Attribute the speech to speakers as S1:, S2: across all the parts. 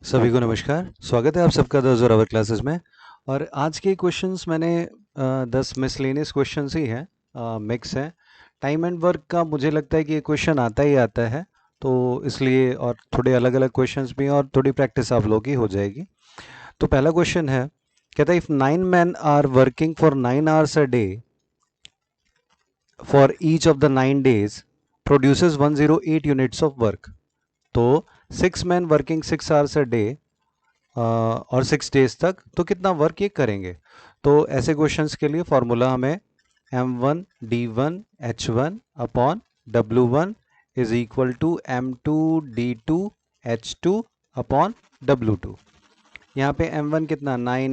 S1: सभी को नमस्कार। स्वागत है आप सबका द जोरावर क्लासेस में। और आज के क्वेश्चंस मैंने 10 मिसलेनियस क्वेश्चंस ही हैं, मिक्स हैं। टाइम एंड वर्क का मुझे लगता है कि ये क्वेश्चन आता ही आता है, तो इसलिए और थोड़े अलग अलग क्वेश्चंस भी हैं और थोड़ी प्रैक्टिस आप लोगों की हो जाएगी। तो पहला क्वेश्चन है, कहता है if 9 men are working for 9 hours a day for each of the 9 days produces 108 units of work. तो 6 men working 6 hours a day और 6 days तक, तो कितना वर्क ये करेंगे। तो ऐसे क्वेश्चंस के लिए फॉर्मूला हमें m1 d1 h1 upon w1 is equal to m2 d2 h2 upon w2। यहाँ पे m1 कितना 9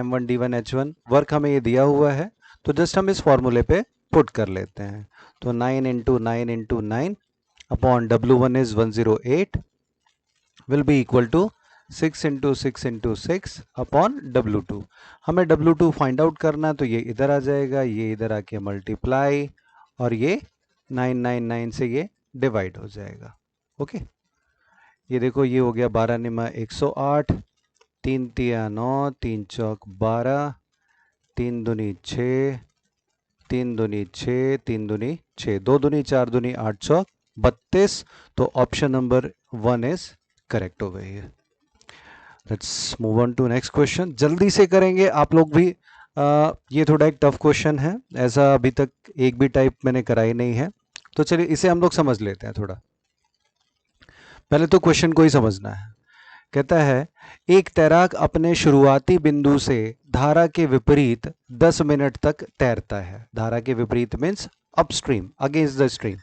S1: m1 d1 h1 वर्क हमें ये दिया हुआ है, तो जस्ट हम इस फॉर्मूले पे पुट कर लेते हैं। तो 9 into 9 into 9 upon w1 is 108 will be equal to 6 into 6 into 6 upon W2। हमें W2 फाइंड आउट करना है, तो ये इधर आ जाएगा, ये इधर आके मल्टीप्लाई और ये 999 से ये डिवाइड हो जाएगा। ओके, ये देखो ये हो गया 12 निमा 108, 3 तिया 9, 3 चौक 12, 3 दूनी 6, 3 दूनी 6, 3 दूनी 6, 2 दूनी 4 दूनी 8 चौक 32। तो option number 1 is correct over here. Let's move on to next question, जल्दी से करेंगे आप लोग भी। ये थोड़ा एक टफ क्वेश्चन है, ऐसा अभी तक एक भी टाइप मैंने कराई नहीं है, तो चलिए इसे हम लोग समझ लेते हैं थोड़ा। पहले तो क्वेश्चन को ही समझना है। कहता है एक तैराक अपने शुरुआती बिंदु से धारा के विपरीत 10 मिनट तक तैरता है। धारा के विपरीत means upstream, against the stream,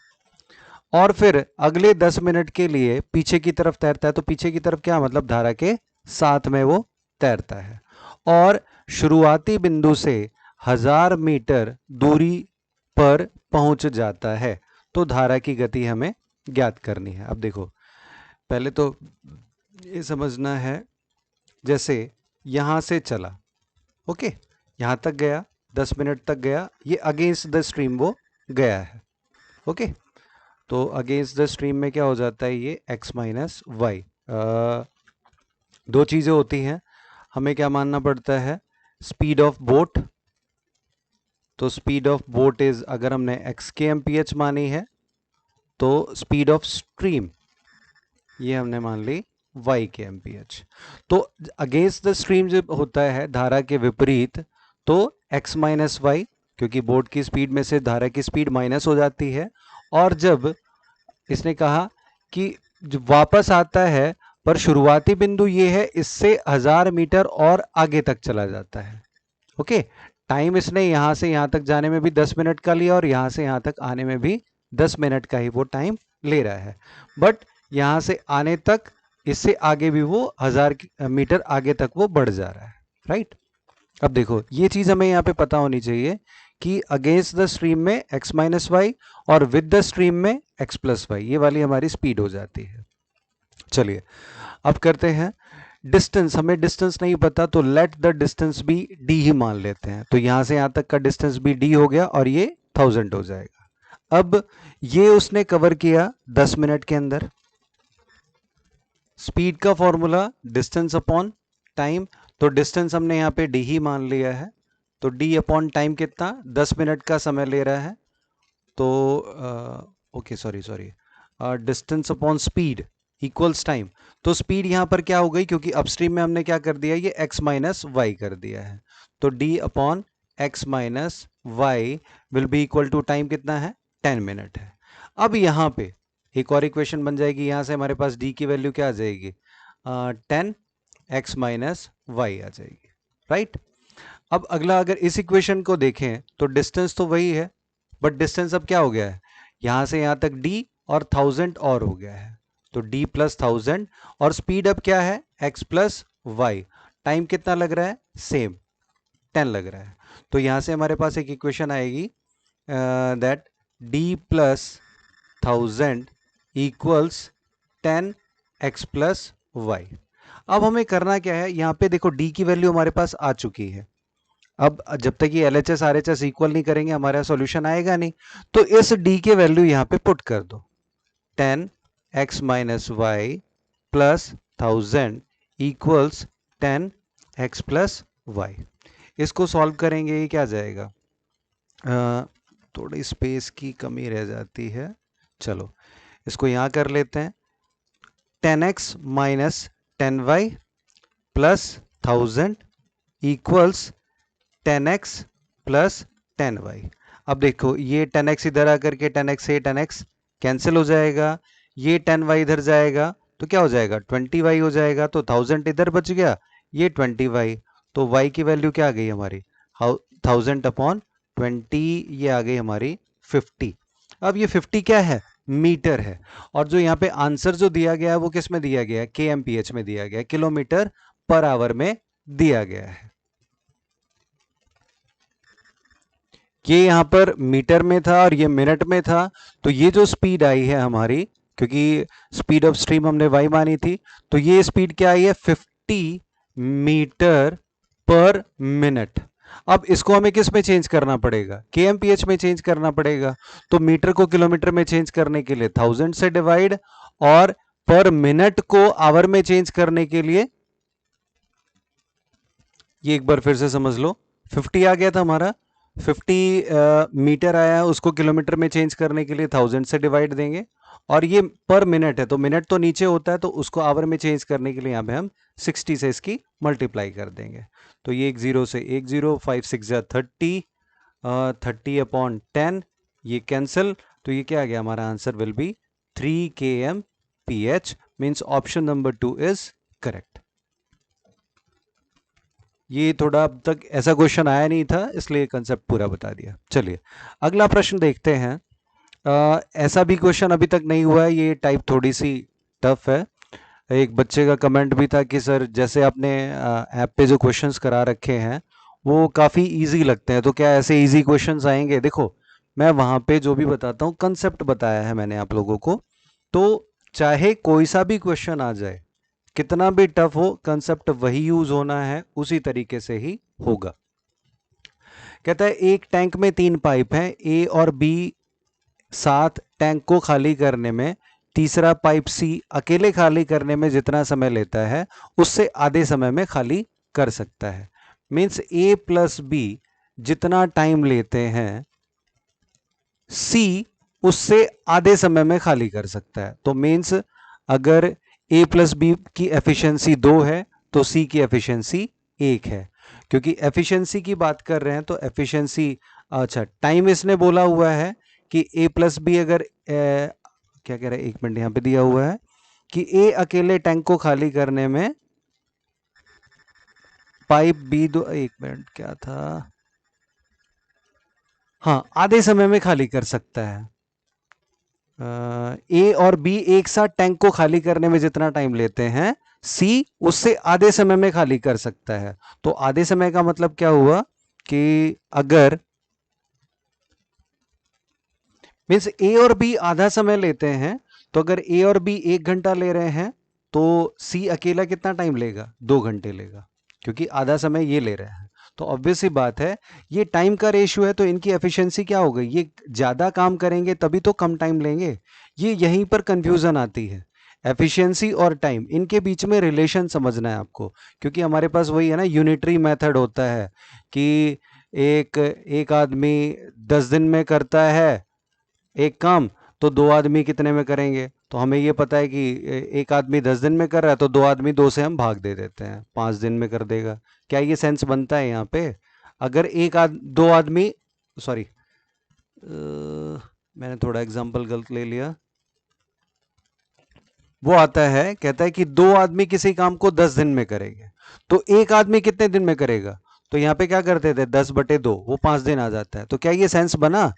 S1: और फिर अगले 10 मिनट के लिए पीछे की तरफ तैरता है। तो पीछे की तरफ क्या मतलब, धारा के साथ में वो तैरता है, और शुरुआती बिंदु से 1000 मीटर दूरी पर पहुंच जाता है। तो धारा की गति हमें ज्ञात करनी है। अब देखो, पहले तो ये समझना है, जैसे यहां से चला, ओके, यहां तक गया, 10 मिनट तक गया, ये अगेंस्ट द स्ट्रीम वो गया है। ओके, तो अगेंस्ट द स्ट्रीम में क्या हो जाता है, ये x माइनस वाई। दो चीज़ें होती हैं, हमें क्या मानना पड़ता है, स्पीड ऑफ बोट। तो स्पीड ऑफ बोट इज, अगर हमने x के एमपीएच मानी है, तो स्पीड ऑफ स्ट्रीम ये हमने मान ली y के एमपीएच। तो अगेंस्ट द स्ट्रीम जब होता है धारा के विपरीत, तो x माइनस वाई, क्योंकि बोट की स्पीड में से धारा की स्पीड माइनस हो जाती है। और जब इसने कहा कि जब वापस आता है, पर शुरुआती बिंदु ये है, इससे 1000 मीटर और आगे तक चला जाता है। ओके, टाइम इसने यहां से यहां तक जाने में भी 10 मिनट का लिया और यहां से यहां तक आने में भी 10 मिनट का ही वो टाइम ले रहा है, बट यहां से आने तक इससे आगे भी वो 1000 मीटर आगे तक वो बढ़ जा रहा है, राइट। अब देखो, ये चीज हमें यहाँ पे पता होनी चाहिए कि अगेंस्ट द स्ट्रीम में x माइनस वाई और विद द स्ट्रीम में x प्लस वाई, ये वाली हमारी स्पीड हो जाती है। चलिए अब करते हैं डिस्टेंस। हमें डिस्टेंस नहीं पता, तो लेट द डिस्टेंस भी d ही मान लेते हैं। तो यहां से यहां तक का डिस्टेंस भी d हो गया और ये 1000 हो जाएगा। अब ये उसने कवर किया 10 मिनट के अंदर। स्पीड का फॉर्मूला डिस्टेंस अपॉन टाइम, तो डिस्टेंस हमने यहाँ पे d ही मान लिया है। तो d अपॉन टाइम कितना, 10 मिनट का समय ले रहा है। तो okay sorry distance upon speed equals time. तो स्पीड यहाँ पर क्या हो गई, क्योंकि अपस्ट्रीम में हमने क्या कर दिया, ये x माइनस वाई कर दिया है। तो d upon X minus Y will be equal to time कितना है, 10 मिनट है। अब यहाँ पे एक और इक्वेशन बन जाएगी, यहां से हमारे पास d की वैल्यू क्या आ जाएगी, 10 x माइनस वाई आ जाएगी, राइट। अब अगला, अगर इस इक्वेशन को देखें तो डिस्टेंस तो वही है, बट डिस्टेंस अब क्या हो गया है, यहां से यहां तक d और 1000 और हो गया है। तो d प्लस 1000, और स्पीड अब क्या है, x प्लस वाई। टाइम कितना लग रहा है, सेम 10 लग रहा है। तो यहां से हमारे पास एक इक्वेशन आएगी that d plus 1000 equals 10 x plus Y. अब हमें करना क्या है, यहां पे देखो d की वैल्यू हमारे पास आ चुकी है। अब जब तक ये LHS RHS इक्वल नहीं करेंगे हमारा सॉल्यूशन आएगा नहीं। तो इस d के वैल्यू यहां पे पुट कर दो, 10 x minus Y plus 1000 equals 10x plus Y. इसको सॉल्व करेंगे, ये क्या जाएगा, थोड़ी स्पेस की कमी रह जाती है, चलो इसको यहाँ कर लेते हैं। 10x minus 10y plus 1000 equals 10x plus 10y। अब देखो ये 10x इधर आकर के 10x से 10x कैंसिल हो जाएगा, ये 10y इधर जाएगा तो क्या हो जाएगा 20y हो जाएगा, तो 1000 इधर बच गया, ये 20y, तो y की वैल्यू क्या आ गई हमारी 1000 अपॉन 20, ये आ गई हमारी 50। अब ये 50 क्या है, मीटर है, और जो यहाँ पे आंसर जो दिया गया है वो किस में दिया गया है, kmph में दिया गया है, किलोमीटर पर आवर में दिया गया है। ये यहाँ पर मीटर में था और ये मिनट में था, तो ये जो स्पीड आई है हमारी, क्योंकि स्पीड ऑफ स्ट्रीम हमने y मानी थी, तो ये स्पीड क्या आई है 50 मीटर पर मिनट। अब इसको हमें किस में चेंज करना पड़ेगा, kmph में चेंज करना पड़ेगा, तो मीटर को किलोमीटर में चेंज करने के लिए 1000 से डिवाइड, और पर मिनट को आवर में चेंज करने के लिए, ये एक बार फिर से समझ लो, 50 आ गया था हमारा, 50 मीटर आया, उसको किलोमीटर में चेंज करने के लिए 1000 से डिवाइड देंगे, और ये पर मिनट है तो मिनट तो नीचे होता है, तो उसको आवर में चेंज करने के लिए यहाँ पे हम 60 से इसकी मल्टीप्लाई कर देंगे, तो ये एक जीरो से एक जीरो, 5 6 30, 30 अपॉन 10, ये कैंसिल, तो ये क्या आ गया हमारा answer will be 3 kmph, means option number 2 is correct. ये थोड़ा अब तक ऐसा क्वेश्चन आया नहीं था, इसलिए कंसेप्ट पूरा बता दिया। चलिए अगला प्रश्न देखते हैं। ऐसा भी क्वेश्चन अभी तक नहीं हुआ है, ये टाइप थोड़ी सी टफ है। एक बच्चे का कमेंट भी था कि सर जैसे आपने ऐप पे जो क्वेश्चंस करा रखे हैं वो काफ़ी इजी लगते हैं, तो क्या ऐसे इजी क्वेश्चंस आएंगे। देखो मैं वहाँ पे जो भी बताता हूँ कंसेप्ट बताया है मैंने आप लोगों को, तो चाहे कोई सा भी क्वेश्चन आ जाए, कितना भी टफ हो, कंसेप्ट वही यूज होना है, उसी तरीके से ही होगा। कहता है एक टैंक में 3 पाइप हैं, ए और बी साथ टैंक को खाली करने में तीसरा पाइप सी अकेले खाली करने में जितना समय लेता है उससे आधे समय में खाली कर सकता है। मीन्स ए प्लस बी जितना टाइम लेते हैं सी उससे आधे समय में खाली कर सकता है। तो मीन्स अगर ए प्लस बी की एफिशिएंसी 2 है तो सी की एफिशिएंसी 1 है। क्योंकि एफिशिएंसी की बात कर रहे हैं तो एफिशिएंसी, अच्छा टाइम इसने बोला हुआ है कि ए प्लस बी अगर क्या कह रहे हैं, 1 मिनट यहाँ पे दिया हुआ है कि ए अकेले टैंक को खाली करने में पाइप बी दो, 1 मिनट क्या था, हाँ आधे समय में खाली कर सकता है। ए और बी एक साथ टैंक को खाली करने में जितना टाइम लेते हैं सी उससे आधे समय में खाली कर सकता है। तो आधे समय का मतलब क्या हुआ कि अगर मीन्स ए और बी आधा समय लेते हैं, तो अगर ए और बी 1 घंटा ले रहे हैं तो सी अकेला कितना टाइम लेगा, 2 घंटे लेगा, क्योंकि आधा समय ये ले रहे हैं। तो ऑब्वियस सी बात है ये टाइम का रेशियो है, तो इनकी एफिशिएंसी क्या हो गई, ये ज़्यादा काम करेंगे तभी तो कम टाइम लेंगे। ये यहीं पर कंफ्यूजन आती है, एफिशिएंसी और टाइम इनके बीच में रिलेशन समझना है आपको, क्योंकि हमारे पास वही है ना, यूनिटरी मेथड होता है कि एक आदमी 10 दिन में करता है एक काम, तो 2 आदमी कितने में करेंगे। तो हमें ये पता है कि एक आदमी 10 दिन में कर रहा है तो 2 आदमी 2 से हम भाग दे देते हैं, 5 दिन में कर देगा। क्या ये सेंस बनता है यहाँ पे, अगर 2 आदमी, सॉरी मैंने थोड़ा एग्जांपल गलत ले लिया, वो आता है कहता है कि 2 आदमी किसी काम को 10 दिन में करेंगे, तो एक आदमी कितने दिन में करेगा, तो यहाँ पे क्या करते थे 10/2, वो 5 दिन आ जाता है। तो क्या ये सेंस बना,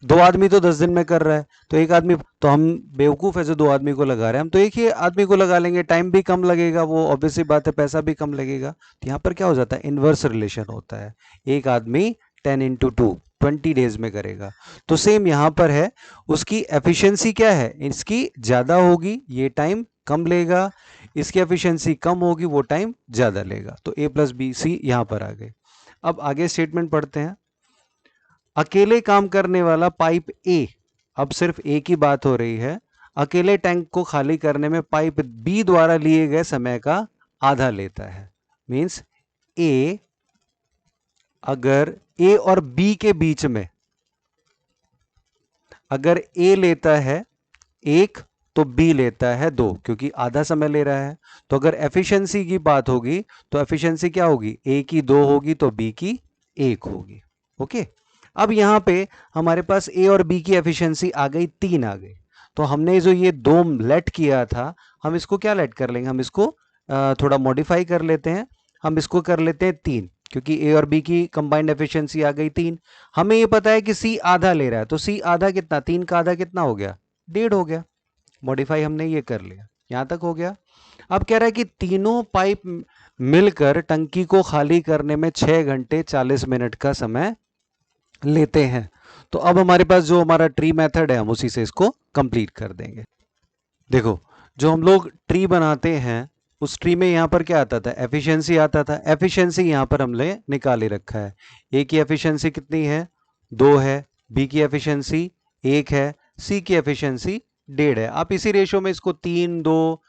S1: 2 आदमी तो 10 दिन में कर रहा है, तो एक आदमी, तो हम बेवकूफ़ है जो 2 आदमी को लगा रहे हैं, हम तो एक ही आदमी को लगा लेंगे, टाइम भी कम लगेगा, वो ऑब्वियसली बात है, पैसा भी कम लगेगा। तो यहाँ पर क्या हो जाता है, इन्वर्स रिलेशन होता है, एक आदमी 10 × 2 20 डेज में करेगा। तो सेम यहाँ पर है, उसकी एफिशिएंसी क्या है, इसकी ज़्यादा होगी, ये टाइम कम लेगा, इसकी एफिशिएंसी कम होगी, वो टाइम ज़्यादा लेगा। तो ए प्लस बी सी यहाँ पर आ गए। अब आगे स्टेटमेंट पढ़ते हैं। अकेले काम करने वाला पाइप ए, अब सिर्फ ए की बात हो रही है, अकेले टैंक को खाली करने में पाइप बी द्वारा लिए गए समय का आधा लेता है। मींस ए, अगर ए और बी के बीच में अगर ए लेता है 1 तो बी लेता है 2, क्योंकि आधा समय ले रहा है। तो अगर एफिशिएंसी की बात होगी तो एफिशिएंसी क्या होगी, ए की 2 होगी तो बी की 1 होगी। ओके, अब यहां पे हमारे पास ए और बी की एफिशिएंसी आ गई 3 आ गई। तो हमने जो ये 2 लेट किया था, हम इसको क्या लेट कर लेंगे, हम इसको थोड़ा मॉडिफाई कर लेते हैं। हम इसको कर लेते हैं 3, क्योंकि ए और बी की कंबाइंड एफिशिएंसी आ गई 3। हमें ये पता है कि सी आधा ले रहा है, तो सी आधा कितना, 3 का आधा कितना हो गया, 1.5 हो गया। मॉडिफाई हमने ये कर लिया, यहां तक हो गया। अब कह रहा है कि तीनों पाइप मिलकर टंकी को खाली करने में 6 घंटे 40 मिनट का समय लेते हैं। तो अब हमारे पास जो हमारा ट्री मेथड है, हम उसी से इसको कंप्लीट कर देंगे। देखो, जो हम लोग ट्री बनाते हैं उस ट्री में यहां पर क्या आता था, एफिशिएंसी आता था। एफिशिएंसी यहां पर हमने निकाल ही रखा है। ए की एफिशिएंसी कितनी है, 2 है। बी की एफिशिएंसी 1 है। सी की एफिशिएंसी 1.5 है। आप इसी रेशियो में इसको 3, 2,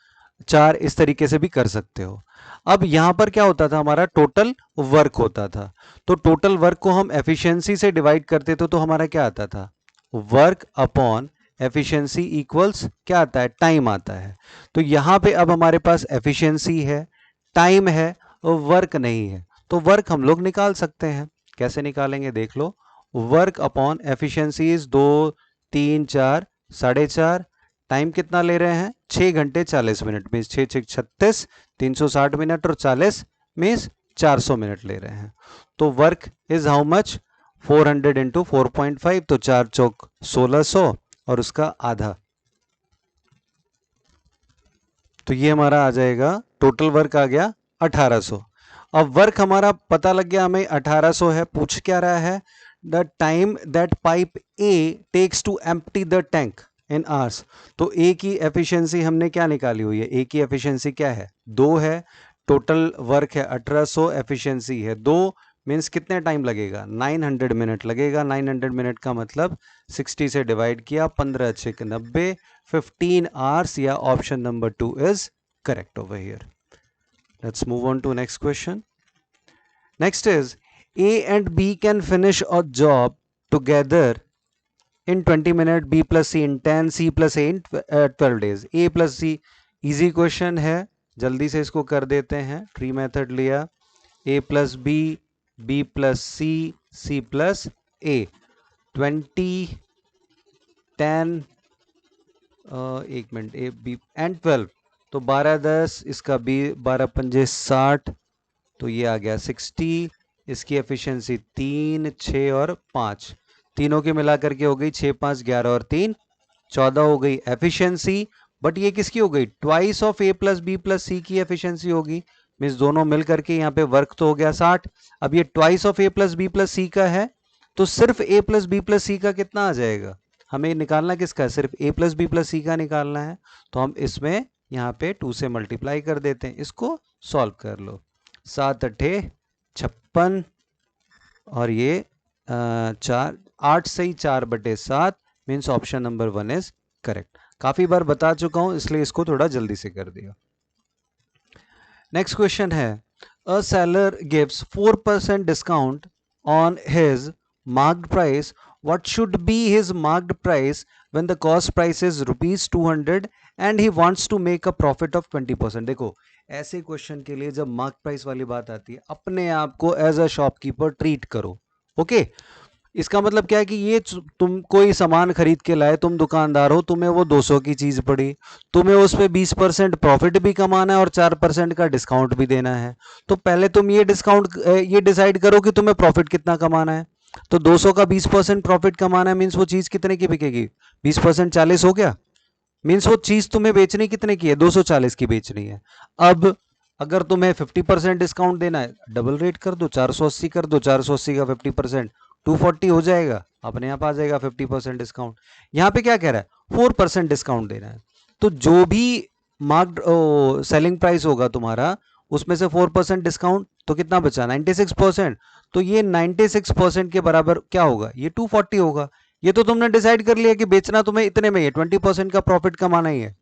S1: 4 इस तरीके से भी कर सकते हो। अब यहां पर क्या होता था, हमारा टोटल वर्क होता था। तो टोटल वर्क को हम एफिशिएंसी से डिवाइड करते थे, तो हमारा क्या आता था, वर्क अपॉन एफिशिएंसी इक्वल्स क्या आता है, टाइम आता है। तो यहां पे अब हमारे पास एफिशिएंसी है, टाइम है और वर्क नहीं है। तो वर्क हम लोग निकाल सकते हैं। कैसे निकालेंगे देख लो। Work upon efficiency is 2, 3, 4, 4.5। Time कितना ले रहे हैं, 6 घंटे 40 मिनट, मीन्स 6 6 36, 360 मिनट, और 40 मीन्स 400 मिनट ले रहे हैं। तो work is how much, 400 into 4.5, तो 4 चौक 1600 और उसका आधा। तो ये हमारा आ जाएगा, टोटल वर्क आ गया 1800। अब वर्क हमारा पता लग गया हमें 1800 है। पूछ क्या रहा है, the time that pipe A takes to empty the tank in hours. तो ए की एफिशिएंसी हमने क्या निकाली हुई है, ए की एफिशिएंसी क्या है, 2 है। टोटल वर्क है 1800, एफिशिएंसी है 2, मीन्स कितने टाइम लगेगा, 900 मिनट लगेगा। 900 मिनट का मतलब 60 से डिवाइड किया, 15 6 90, 15 आवर्स, या option number 2 is correct over here. Let's move on to next question. Next is A and B can finish a job together in 20 minutes, B plus C in 10, C plus A in 12 days. A plus C easy question है, जल्दी से इसको कर देते हैं। Tree method लिया, A plus B, B plus C, C plus A, 20, 10, एक minute, A, B and 12, तो 12 10, इसका B 12 पंजे 60, तो ये आ गया 60। इसकी एफिशिएंसी 3, 6 और 5, तीनों के मिलाकर के हो गई 6 5 11 और 3 14 हो गई एफिशिएंसी। बट ये किसकी हो गई, twice of A plus B plus C की एफिशिएंसी होगी। मीन्स दोनों मिलकर के यहाँ पे वर्क तो हो गया 60। अब ये twice of A plus B plus C का है, तो सिर्फ A plus B plus C का कितना आ जाएगा, हमें निकालना किसका है, सिर्फ A plus B plus C का निकालना है। तो हम इसमें यहाँ पे 2 से मल्टीप्लाई कर देते हैं, इसको सॉल्व कर लो। 7 8 56 और ये 4 8 से ही 4/7, means option number 1 is correct. काफी बार बता चुका हूं इसलिए इसको थोड़ा जल्दी से कर दिया। नेक्स्ट क्वेश्चन है, a seller gives 4% discount on his marked price, what should be his marked price when the cost price is ₹200 and he wants to make a profit of 20%। देखो, ऐसे क्वेश्चन के लिए जब मार्क प्राइस वाली बात आती है, अपने आप को एज अ शॉपकीपर ट्रीट करो। ओके, इसका मतलब क्या है कि ये तुम कोई सामान खरीद के लाए, तुम दुकानदार हो, तुम्हें वो 200 की चीज पड़ी, तुम्हें उस पर 20% प्रॉफिट भी कमाना है और 4% का डिस्काउंट भी देना है। तो पहले तुम ये डिसाइड करो कि तुम्हें प्रॉफिट कितना कमाना है। तो 200 का 20% प्रॉफिट कमाना है, मीन्स वो चीज कितने की बिकेगी, 20% 40 हो गया, मीन्स वो चीज तुम्हें बेचनी कितने की है, 240 की बेचनी है। अब अगर तुम्हें 50% डिस्काउंट देना है, डबल रेट कर दो, 480 कर दो, 480 का 50% 240 हो जाएगा, अपने आप आ जाएगा 50% डिस्काउंट। यहाँ पे क्या कह रहा है, 4% डिस्काउंट देना है। तो जो भी मार्क्ड सेलिंग प्राइस होगा तुम्हारा, उसमें से 4% डिस्काउंट, तो कितना बचा, 96%। तो ये 96% के बराबर क्या होगा, ये 240 होगा। ये तो तुमने डिसाइड कर लिया कि बेचना तुम्हें इतने में है, 20% का प्रॉफिट कमाना ही है।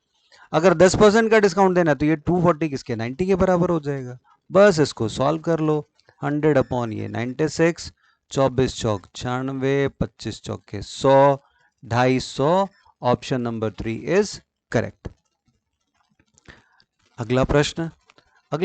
S1: अगर 10% का डिस्काउंट देना तो ये 240 किसके 90 के बराबर हो जाएगा। बस इसको सॉल्व कर लो। 100 अपॉन ये 96, 24 चौक 96, 25 चौके 100, 250। Option number 3 is correct. अगला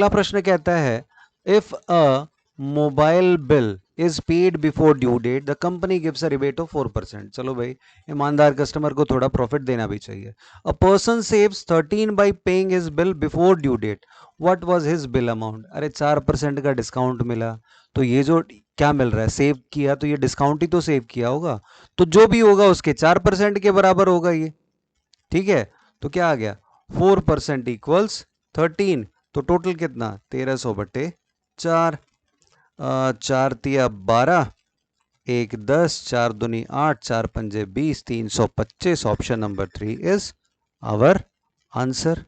S1: प्रश्न कहता है if a mobile bill is paid before due date the company gives a rebate of 4%। चलो भाई, ईमानदार कस्टमर को थोड़ा प्रॉफिट देना भी चाहिए। A person saves 13 by paying his bill before due date, what was his bill amount. अरे 4% का डिस्काउंट मिला, तो ये जो क्या मिल रहा है, सेव किया, तो ये डिस्काउंट ही तो सेव किया होगा, तो जो भी होगा उसके 4% के बराबर होगा ये। ठीक है, तो क्या आ गया 4% इक्वल्स 13, तो टोटल कितना 1300 बटे 4, 4 तिया 12, 1 10, 4 दूनी 8, 4 पंजे 20, 325। Option number 3 is our answer.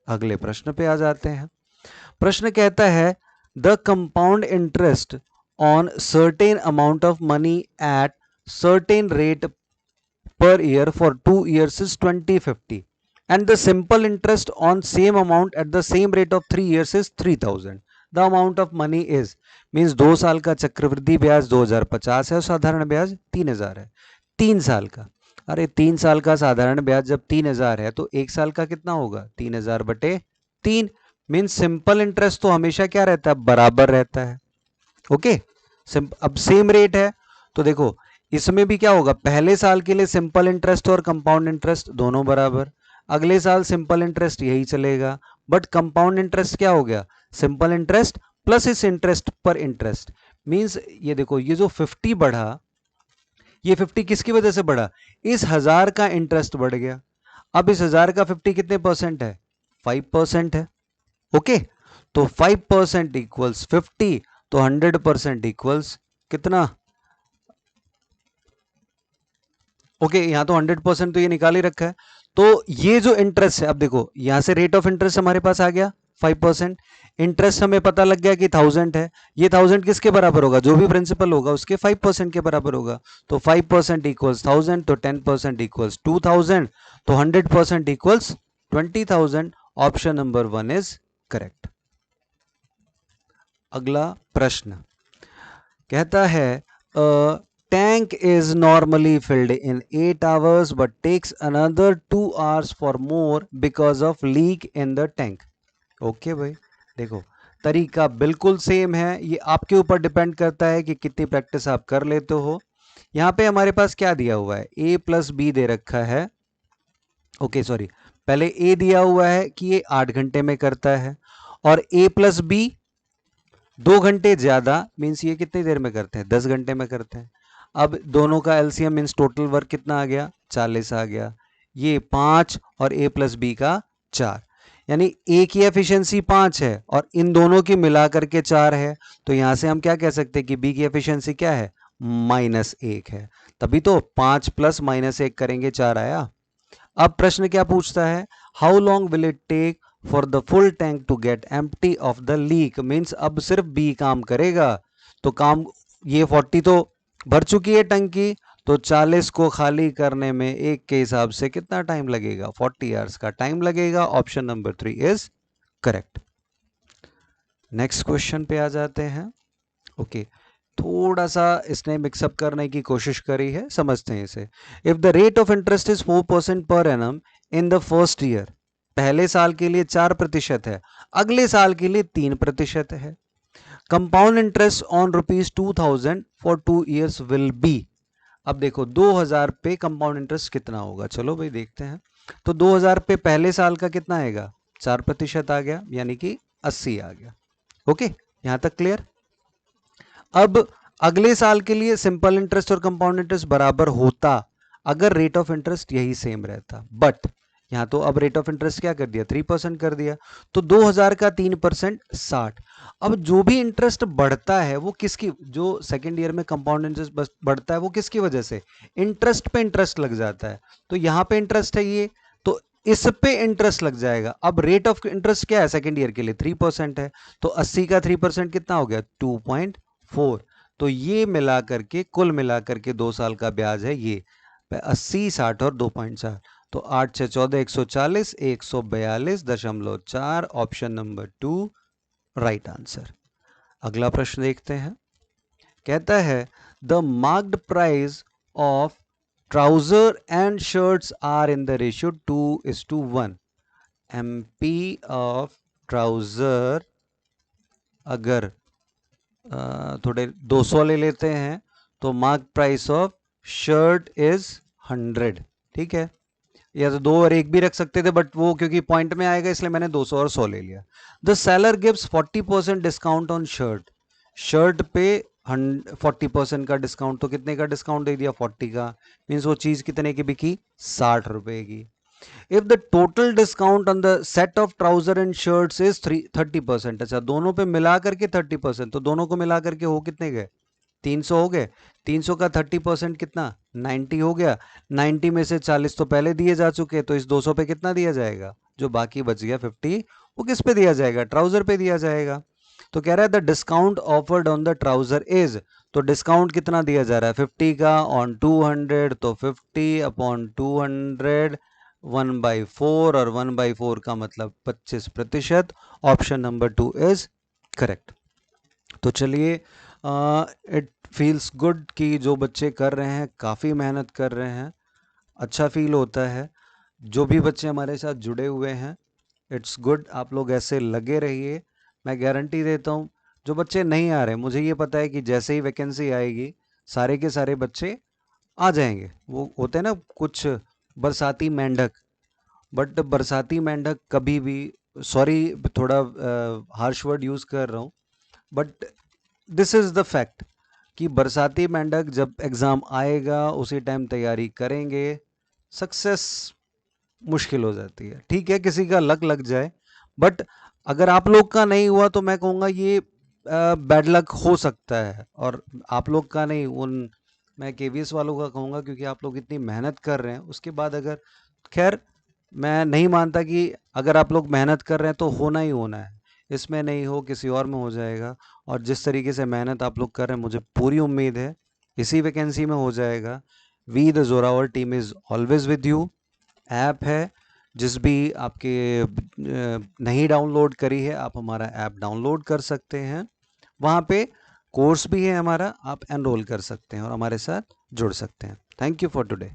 S1: अगले प्रश्न पे आ जाते हैं। प्रश्न कहता है the compound interest on certain amount of money at certain rate per year for 2 years is 2050 and the simple interest on same amount at the same rate of 3 years is 3000. The amount of money is means 2 साल का चक्रवृद्धि ब्याज 2050 है और साधारण ब्याज 3000 है। 3 साल का, अरे 3 साल का साधारण ब्याज जब 3000 है तो 1 साल का कितना होगा 3000 बटे 3, मीन्स सिंपल इंटरेस्ट तो हमेशा क्या रहता है बराबर रहता है। ओके, अब सेम रेट है तो देखो इसमें भी क्या होगा, पहले साल के लिए सिंपल इंटरेस्ट और कंपाउंड इंटरेस्ट दोनों बराबर, अगले साल सिंपल इंटरेस्ट यही चलेगा, बट कंपाउंड इंटरेस्ट क्या हो गया सिंपल इंटरेस्ट प्लस इस इंटरेस्ट पर इंटरेस्ट। मींस ये देखो ये जो 50 बढ़ा, ये 50 किसकी वजह से बढ़ा, इस 1000 का इंटरेस्ट बढ़ गया। अब इस 1000 का 50 कितने परसेंट है 5% है। ओके, तो 5% इक्वल्स 50, तो 100% इक्वल्स कितना, ओके यहाँ तो 100% तो ये निकाल ही रखा है। तो ये जो इंटरेस्ट है, अब देखो यहां से रेट ऑफ इंटरेस्ट हमारे पास आ गया 5%, इंटरेस्ट हमें पता लग गया कि 1000 है, ये 1000 किसके बराबर होगा, जो भी प्रिंसिपल होगा उसके 5% के बराबर होगा। तो 5% इक्वल्स 1000, तो 10% इक्वल्स 2000, तो 100% equals 20,000। Option number 1 is correct. अगला प्रश्न कहता है tank is normally filled in 8 hours but takes another 2 hours for more because of leak in the tank. Okay भाई, देखो तरीका बिल्कुल सेम है, ये आपके ऊपर डिपेंड करता है कि कितनी प्रैक्टिस आप कर लेते हो। यहाँ पे हमारे पास क्या दिया हुआ है a प्लस बी दे रखा है। ओके सॉरी, पहले a दिया हुआ है कि ये 8 घंटे में करता है और a प्लस बी 2 घंटे ज्यादा, मीन्स ये कितनी देर में करते हैं 10 घंटे में करते हैं। अब दोनों का एलसीएम मीन्स टोटल वर्क कितना आ गया 40 आ गया, ये 5 और a प्लस बी का 4, यानी a की एफिशिएंसी 5 है और इन दोनों की मिला करके 4 है, तो यहां से हम क्या कह सकते हैं कि b की एफिशिएंसी क्या है -1 है, तभी तो 5 प्लस -1 करेंगे 4 आया। अब प्रश्न क्या पूछता है, how long will it take for the full tank to get empty of the leak, means अब सिर्फ बी काम करेगा, तो काम ये 40 तो भर चुकी है टंकी, तो 40 को खाली करने में एक के हिसाब से कितना टाइम लगेगा 40 आवर्स का टाइम लगेगा। Option number 3 is correct. Next question पे आ जाते हैं। ओके, थोड़ा सा इसने मिक्सअप करने की कोशिश करी है, समझते हैं इसे। If the rate of interest is 4% per annum in the first year, पहले साल के लिए 4% है, अगले साल के लिए 3% है। Compound interest on ₹2000 for 2 years will be, अब देखो 2000 पे कंपाउंड इंटरेस्ट कितना होगा, चलो भाई देखते हैं। तो 2000 पे पहले साल का कितना आएगा 4% आ गया, यानी कि 80 आ गया। ओके, यहां तक क्लियर। अब अगले साल के लिए सिंपल इंटरेस्ट और कंपाउंड इंटरेस्ट बराबर होता अगर रेट ऑफ इंटरेस्ट यही सेम रहता, बट यहां तो अब रेट ऑफ इंटरेस्ट क्या कर दिया 3% कर दिया, तो 2000 का 3% 60। अब जो भी इंटरेस्ट बढ़ता है वो किसकी, जो सेकेंड ईयर में कंपाउंड इंटरेस्ट बढ़ता है वो किसकी वजह से, इंटरेस्ट पे इंटरेस्ट लग जाता है, तो यहां पे इंटरेस्ट है ये, तो इस पे इंटरेस्ट लग जाएगा। अब रेट ऑफ इंटरेस्ट क्या है सेकेंड ईयर के लिए 3% है, तो 80 का 3% कितना हो गया 2.4, तो ये मिला करके कुल मिला करके 2 साल का ब्याज है ये 80, 60 और 2.4, तो 8 6 14 140, 142.4, ऑप्शन नंबर 2 राइट आंसर। अगला प्रश्न देखते हैं। कहता है the marked price of trouser and shirts are in the ratio 2:1। MP of trouser अगर थोड़े 200 ले लेते हैं तो mark price of shirt is 100, ठीक है। या तो 2 और 1 भी रख सकते थे, बट वो क्योंकि पॉइंट में आएगा इसलिए मैंने 200 और 100 ले लिया। The seller gives 40% discount on shirt. Shirt पे 40% का डिस्काउंट, तो कितने का डिस्काउंट दे दिया? 40 का। मीन्स वो चीज कितने की बिकी? 60 रुपए की। If the total discount on the set of trouser and shirts is 30%, अच्छा दोनों पे मिला करके 30%, तो दोनों को मिला करके हो कितने गए? 300 हो गए। 300 का 30% कितना? 90 हो गया। 90 में से 40 तो पहले दिए जा चुके, तो इस 200 पे कितना दिया जाएगा? जो बाकी बच गया 50, वो किस पे दिया जाएगा? ट्राउजर पे दिया जाएगा। तो कह रहा है the discount offered on the trouser is, तो डिस्काउंट कितना दिया जा रहा है? 50 का ऑन 200, तो 50 अपॉन 200 1/4, और 1/4 का मतलब 25%। Option number 2 is correct. तो चलिए, इट फील्स गुड कि जो बच्चे कर रहे हैं काफ़ी मेहनत कर रहे हैं, अच्छा फील होता है। जो भी बच्चे हमारे साथ जुड़े हुए हैं, इट्स गुड, आप लोग ऐसे लगे रहिए। मैं गारंटी देता हूँ, जो बच्चे नहीं आ रहे, मुझे ये पता है कि जैसे ही वैकेंसी आएगी सारे के सारे बच्चे आ जाएंगे। वो होते हैं ना कुछ बरसाती मेंढक, बट बरसाती मेंढक कभी भी, सॉरी थोड़ा हार्श वर्ड यूज़ कर रहा हूँ, but this is the fact कि बरसाती मेंढक जब एग्ज़ाम आएगा उसी टाइम तैयारी करेंगे, सक्सेस मुश्किल हो जाती है। ठीक है, किसी का लक लग जाए, बट अगर आप लोग का नहीं हुआ तो मैं कहूँगा ये बैड लक हो सकता है। और आप लोग का नहीं, उन मैं केवीएस वालों का कहूँगा, क्योंकि आप लोग इतनी मेहनत कर रहे हैं उसके बाद अगर, खैर मैं नहीं मानता कि अगर आप लोग मेहनत कर रहे हैं तो होना ही होना है, इसमें नहीं हो किसी और में हो जाएगा। और जिस तरीके से मेहनत आप लोग कर रहे हैं, मुझे पूरी उम्मीद है इसी वैकेंसी में हो जाएगा। We the Zorawar team is always with you. App है, जिस भी आपके नहीं डाउनलोड करी है, आप हमारा ऐप डाउनलोड कर सकते हैं। वहाँ पे कोर्स भी है हमारा, आप एनरोल कर सकते हैं और हमारे साथ जुड़ सकते हैं। Thank you for today.